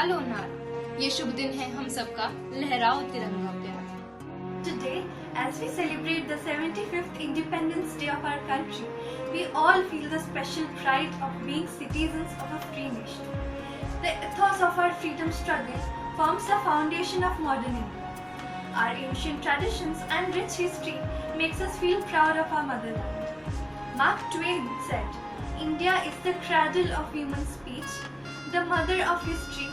निकालो नार। ये शुभ दिन है हम सबका, लहराओ तिरंगा प्यार। Today, as we celebrate the 75th Independence Day of our country, we all feel the special pride of being citizens of a free nation. The ethos of our freedom struggle forms the foundation of modern India. Our ancient traditions and rich history makes us feel proud of our motherland. Mark Twain said, "India is the cradle of human speech, the mother of history,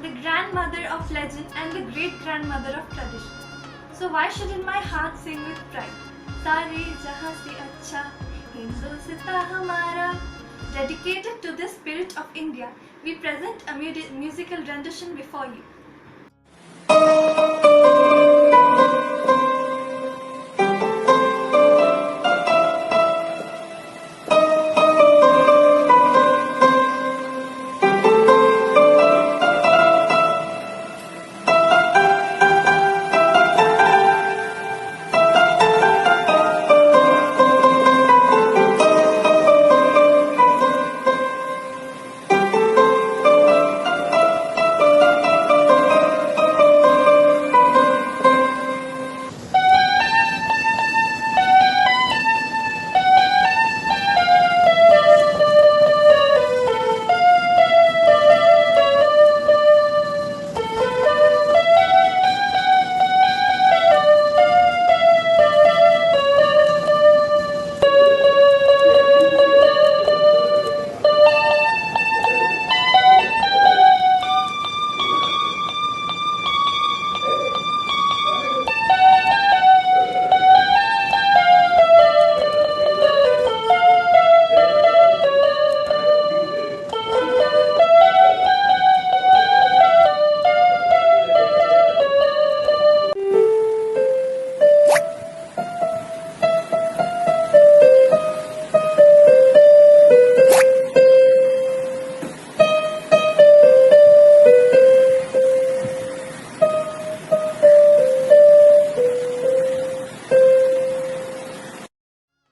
the grandmother of legend and the great-grandmother of tradition." So why shouldn't my heart sing with pride? सारे जहां से अच्छा हिंदुस्तान हमारा. Dedicated to the spirit of India, we present a musical rendition before you.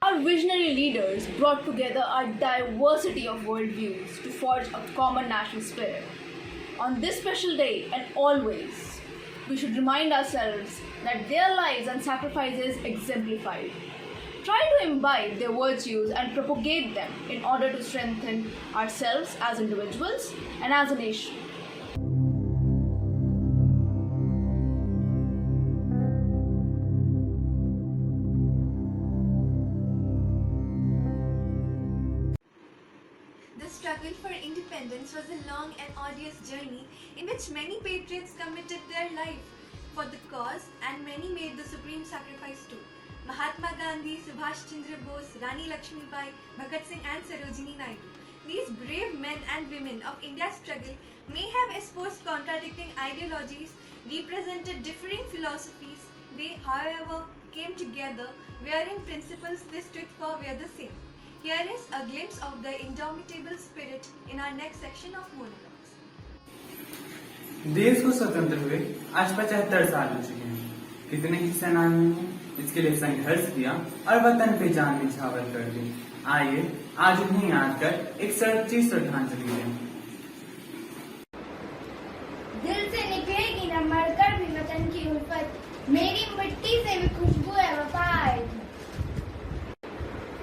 Our visionary leaders brought together a diversity of worldviews to forge a common national spirit. On this special day and always, we should remind ourselves that their lives and sacrifices exemplified. Try to imbibe their virtues and propagate them in order to strengthen ourselves as individuals and as a nation. The struggle for independence was a long and arduous journey in which many patriots committed their life for the cause and many made the supreme sacrifice too. Mahatma Gandhi, Subhash Chandra Bose, Rani Lakshmibai, Bhagat Singh and Sarojini Naidu. These brave men and women of India's struggle may have espoused contradicting ideologies, represented differing philosophies. They, however, came together wearing principles they stood for were the same. Here is a glimpse of the indomitable spirit in our next section of monologues. देश को स्वतंत्र हुए आज 75 साल हो चुके हैं। कितने ही सेनानियों ने इसके लिए संघर्ष किया और वतन पे जान निछावर कर दी। आइए आज उन्हें याद कर एक सच्ची श्रद्धांजलि दें। दिल से निकलेगी न मरकर भी वतन की उल्फत, मेरी मिट्टी से भी खुशबू है वफा आएगी।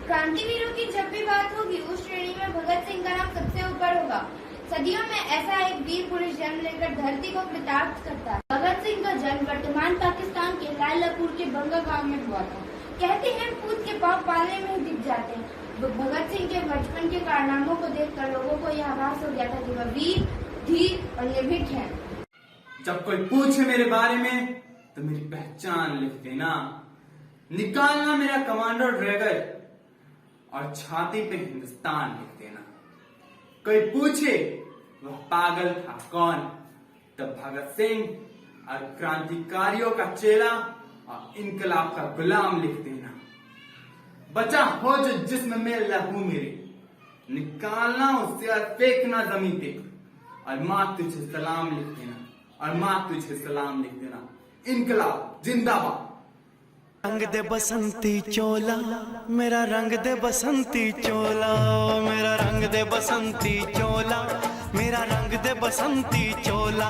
क्रांतिवीरों की जब भी बात होगी उस श्रेणी में भगत सिंह का नाम सबसे ऊपर होगा। सदियों में ऐसा एक वीर पुरुष जन्म लेकर धरती को कृतार्थ करता है। भगत सिंह का जन्म वर्तमान पाकिस्तान के लालपुर के बंगा गांव में हुआ था। कहते हैं पूत के पांव पालने में ही दिख जाते हैं। भगत सिंह के बचपन के कारनामों को देखकर लोगों को यह आभास हो गया था कि वह वीर, धीर और निर्भीक है। जब कोई पूछे मेरे बारे में तो मेरी पहचान लिख देना, निकालना मेरा कमांडो ड्रैगन और छाती पे हिंदुस्तान लिख देना। कोई पूछे वह पागल था कौन, तब भगत सिंह और क्रांतिकारियों का चेला और इनकलाब का गुलाम लिख देना। बचा हो जो जिस्म में लहू मेरे, निकालना उससे और फेंकना जमीन पे, और मां तुझे सलाम लिख देना, और मां तुझे सलाम लिख देना। इनकलाब जिंदाबाद। रंग दे बसंती चोला, मेरा रंग दे बसंती चोला, मेरा रंग दे बसंती चोला, मेरा रंग दे बसंती चोला।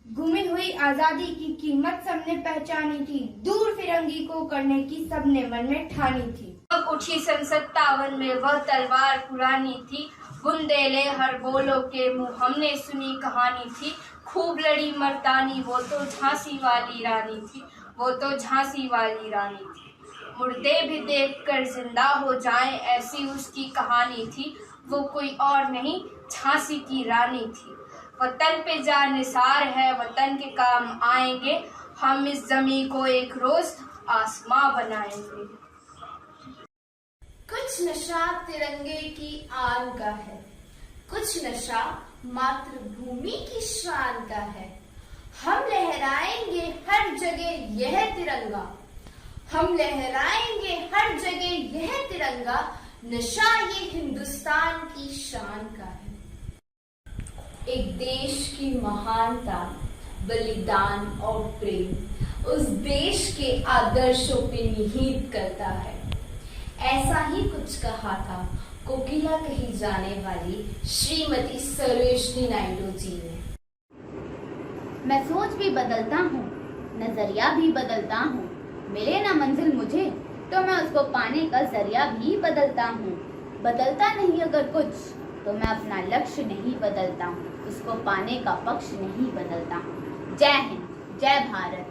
गुमी हुई आजादी की कीमत सबने पहचानी थी, दूर फिरंगी को करने की सबने मन में ठानी थी। अब उठी सन 57 में वह तलवार पुरानी थी, बुंदेले हर बोलो के मुंह हमने सुनी कहानी थी। खूब लड़ी मर्दानी वो तो झांसी वाली रानी थी, वो तो झांसी वाली रानी थी। मुर्दे भी देखकर जिंदा हो जाएं ऐसी उसकी कहानी थी। वो कोई और नहीं झांसी की रानी थी। वतन पे जानिसार है, वतन के काम आएंगे, हम इस जमीन को एक रोज आसमां बनाएंगे। कुछ नशा तिरंगे की आन का है, कुछ नशा मातृभूमि की शान का है। हम लहराएंगे हर जगह यह तिरंगा, हम लहराएंगे हर जगह यह तिरंगा। नशा ये हिंदुस्तान की शान का है। एक देश की महानता, बलिदान और प्रेम उस देश के आदर्शों पे निहित करता है। ऐसा ही कुछ कहा था कोकिला कही जाने वाली श्रीमती सरोजिनी नायडू जी ने। मैं सोच भी बदलता हूँ, नजरिया भी बदलता हूँ। मिले ना मंजिल मुझे तो मैं उसको पाने का जरिया भी बदलता हूँ। बदलता नहीं अगर कुछ तो मैं अपना लक्ष्य नहीं बदलता हूँ, उसको पाने का पक्ष नहीं बदलता हूँ। जय हिंद, जय भारत।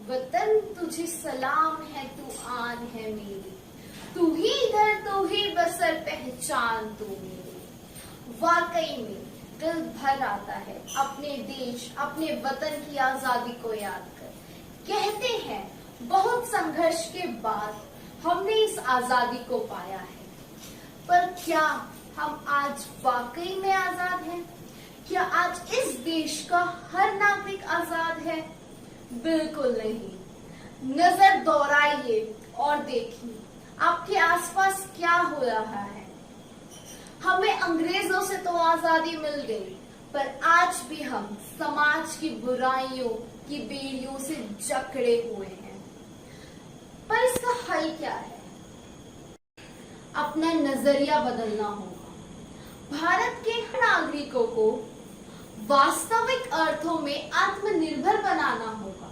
वतन तुझे सलाम है, तू आन है मेरी, तू ही इधर तू ही बसर पहचान तू मेरी। वाकई में दिल भर आता है अपने देश अपने वतन की आजादी को याद कर। कहते हैं बहुत संघर्ष के बाद हमने इस आजादी को पाया है, पर क्या हम आज वाकई में आजाद हैं? क्या आज इस देश का हर नागरिक आजाद है? बिल्कुल नहीं। नजर दौड़ाइए और देखिए आपके आसपास क्या हो रहा है। हमें अंग्रेजों से तो आजादी मिल गई, पर आज भी हम समाज की बुराइयों की बेड़ियों से जकड़े हुए हैं। पर इसका हल क्या है? अपना नजरिया बदलना होगा। भारत के हर नागरिकों को वास्तविक अर्थों में आत्मनिर्भर बनाना होगा,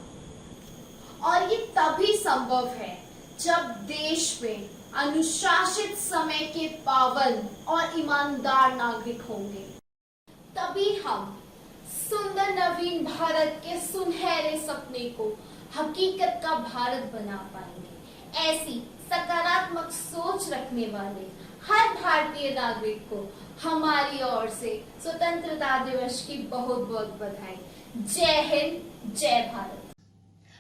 और ये तभी संभव है जब देश में अनुशासित, समय के पाबंद और ईमानदार नागरिक होंगे। तभी हम सुंदर नवीन भारत के सुनहरे सपने को हकीकत का भारत बना पाएंगे। ऐसी सकारात्मक सोच रखने वाले हर भारतीय नागरिक को हमारी ओर से स्वतंत्रता दिवस की बहुत बहुत बधाई। जय हिंद, जय भारत।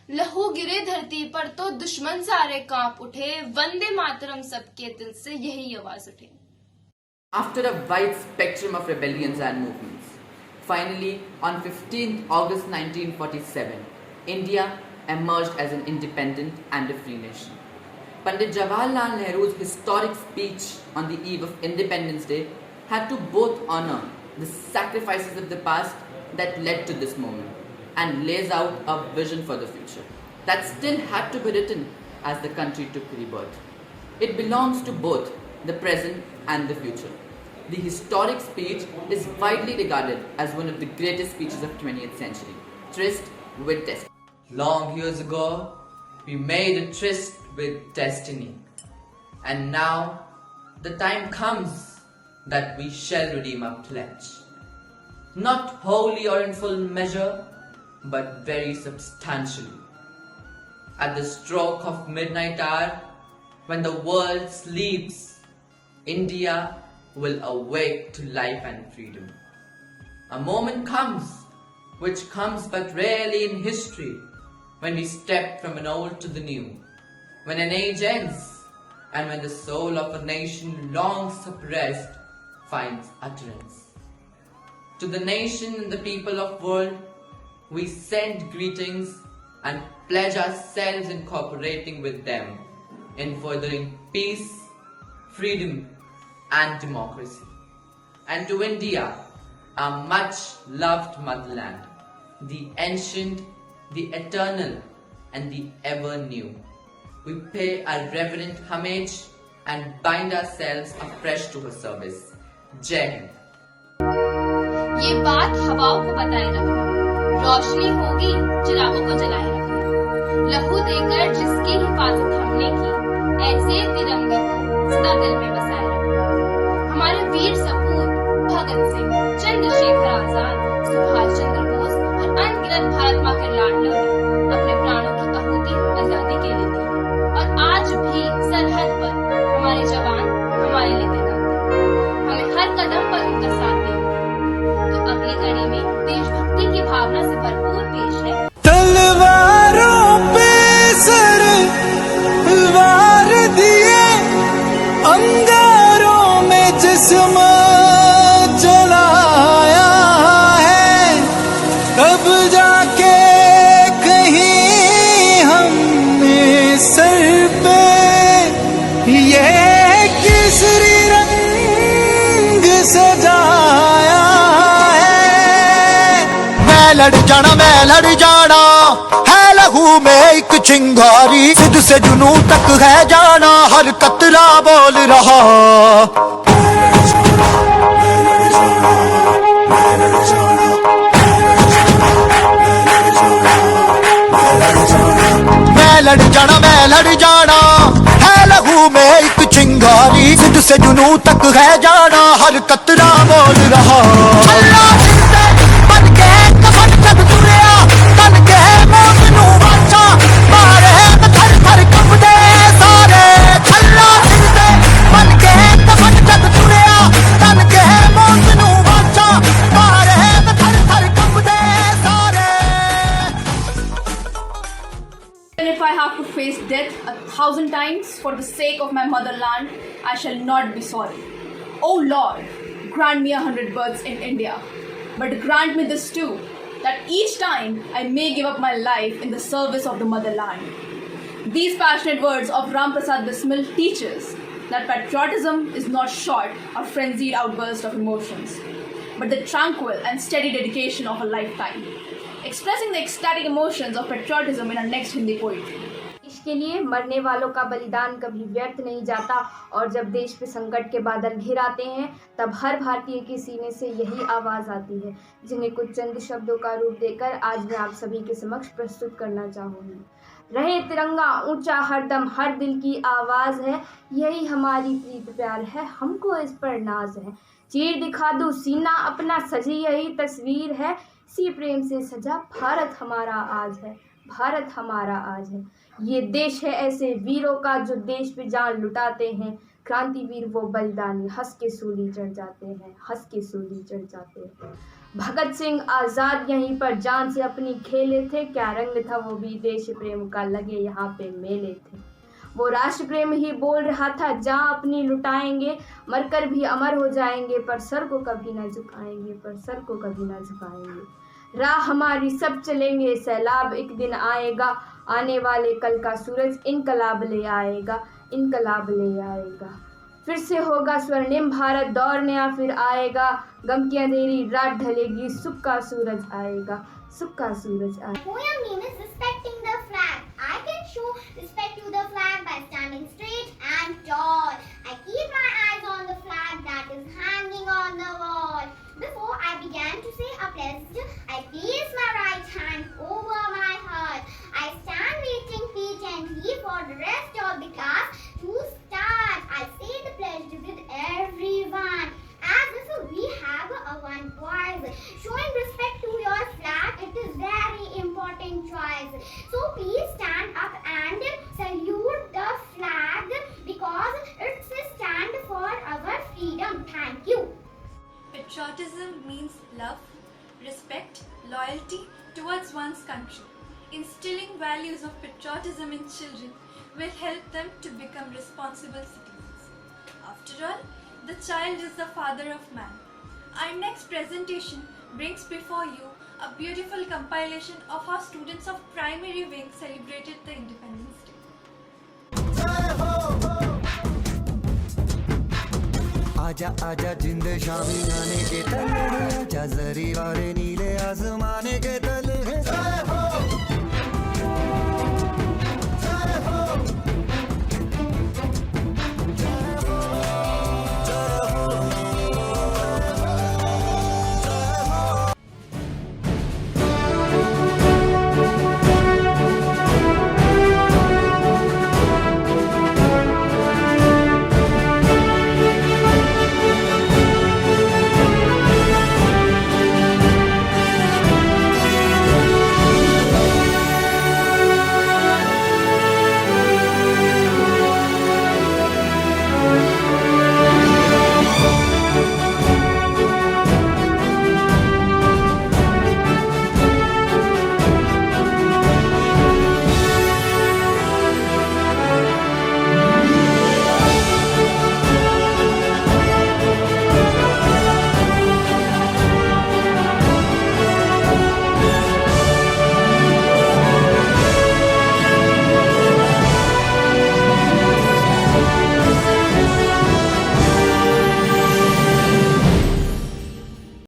लहू गिरे धरती पर तो दुश्मन सारे कांप उठे, वंदे मातरम सबके दिल से यही आवाज उठे। After a wide spectrum of rebellions and movements, finally on 15th August 1947, India emerged as an independent and a free nation. Pandit Jawaharlal Nehru's historic speech on the eve of Independence Day had to both honor the sacrifices of the past that led to this moment and lays out a vision for the future that still had to be written as the country took rebirth. It belongs to both the present and the future. The historic speech is widely regarded as one of the greatest speeches of 20th century, tryst with destiny. Long years ago, we made a tryst with destiny, and now the time comes that we shall redeem our pledge. Not wholly or in full measure, but very substantially. At the stroke of midnight hour, when the world sleeps, India will awake to life and freedom. A moment comes, which comes but rarely in history, when we step from an old to the new, when an age ends, and when the soul of a nation long suppressed finds utterance. To the nation and the people of world, we send greetings and pledge ourselves in cooperating with them in furthering peace, freedom and democracy. And to India, our much loved motherland, the ancient, the eternal and the ever new, we pay our reverent homage and bind ourselves afresh to her service. Jai Hind. ये बात हवाओं को बताए रखना, रोशनी होगी चिरागों को जलाए रखना, लहू देकर जिसकी हिफाजत हमने की, ऐसे तिरंगे को सदा दिल में बसाए रखना। हमारे वीर सपूत भगत सिंह, चंद्रशेखर आजाद, सुभाष चंद्र बोस और अनगिनत भारत माँ के लाडलों ने अपने प्राणों की आहुति आजादी के लिए दी और आज भी सरहद पर हमारे जवान हमारे लिए तैनात हैं। हमें हर कदम पर उनका साथ देना। तो अगली कड़ी में देशभक्ति की भावना से भरपूर पेश है तलवारों पे सर वार दिए, अंगारों में जिस्म जलाया है, तब जाके कहीं हमने सर पे ये केसरी रंग सजाया है। मैं लड़ जाना है लहू में एक चिंगारी, सिद्ध से जुनू तक है जाना, हर कतरा बोल रहा। मैं लड़ जाना है लहू में एक चिंगारी, सिद्ध से जुनू तक है जाना, हर कतरा बोल रहा। अल्लाह जिंदे बन के कफन जग तुरिया, तन के मौत नू वाचा, मारे थर थर कंबदे सारे। अल्लाह जिंदे बन के कफन जग तुरिया, तन के मौत नू वाचा, मारे थर थर कंबदे सारे। And if I have to face death 1,000 times for the sake of my motherland, I shall not be sorry. Oh Lord, grant me 100 births in India, but grant me this too, that each time I may give up my life in the service of the motherland. These passionate words of Ram Prasad Bismil teach us that patriotism is not short or frenzied outburst of emotions, but the tranquil and steady dedication of a lifetime, expressing the ecstatic emotions of patriotism in our next Hindi poetry. इसके लिए मरने वालों का बलिदान कभी व्यर्थ नहीं जाता और जब देश पे संकट के बादल घिर आते हैं तब हर भारतीय के सीने से यही आवाज़ आती है, जिन्हें कुछ चंद शब्दों का रूप देकर आज मैं आप सभी के समक्ष प्रस्तुत करना चाहूँगी। रहे तिरंगा ऊंचा हरदम, हर दिल की आवाज़ है, यही हमारी प्रीत प्यार है, हमको इस पर नाज है। चीर दिखा दूँ सीना अपना, सजी यही तस्वीर है, सी प्रेम से सजा भारत हमारा आज है, भारत हमारा आज है। ये देश है ऐसे वीरों का जो देश पे जान लुटाते हैं, क्रांतिवीर वो बलिदानी हंस के सूली चढ़ जाते हैं, हंस के सूली चढ़ जाते हैं। भगत सिंह आज़ाद यहीं पर जान से अपनी खेले थे, क्या रंग था वो भी देश प्रेम का, लगे यहाँ पे मेले थे। वो राष्ट्र प्रेम ही बोल रहा था, जहाँ अपनी लुटाएंगे मरकर भी अमर हो जाएंगे, पर सर को कभी ना झुकाएंगे, पर सर को कभी ना झुकाएंगे। राह हमारी सब चलेंगे, सैलाब एक दिन आएगा, आने वाले कल का सूरज इनकलाब ले आएगा, इनकलाब ले आएगा। फिर से होगा स्वर्णिम भारत, दौर नया फिर आएगा, गम की अंधेरी रात ढलेगी, सुख का सूरज आएगा, सुख का सूरज आएगा। Poem name is Respecting the Flag. I can show respect to the flag by standing straight and tall. I keep my eyes on the flag that is hanging on the wall. Before I began to say a pledge, I place my right hand over my heart. I stand waiting patiently for the rest of the class to start. I say the pledge with everyone as if we have a one voice. Showing respect to your flag, it is very important choice. So please stand up and salute the flag because it's a stand for our freedom. Thank you. Patriotism means love, respect, loyalty towards one's country. Instilling values of patriotism in children will help them to become responsible citizens. After all, the child is the father of man. Our next presentation brings before you a beautiful compilation of how students of primary wing celebrated the Independence Day. आजा आजा जिंद शामी आने के तले, आजा जरी वाले नीले आसमाने के तले।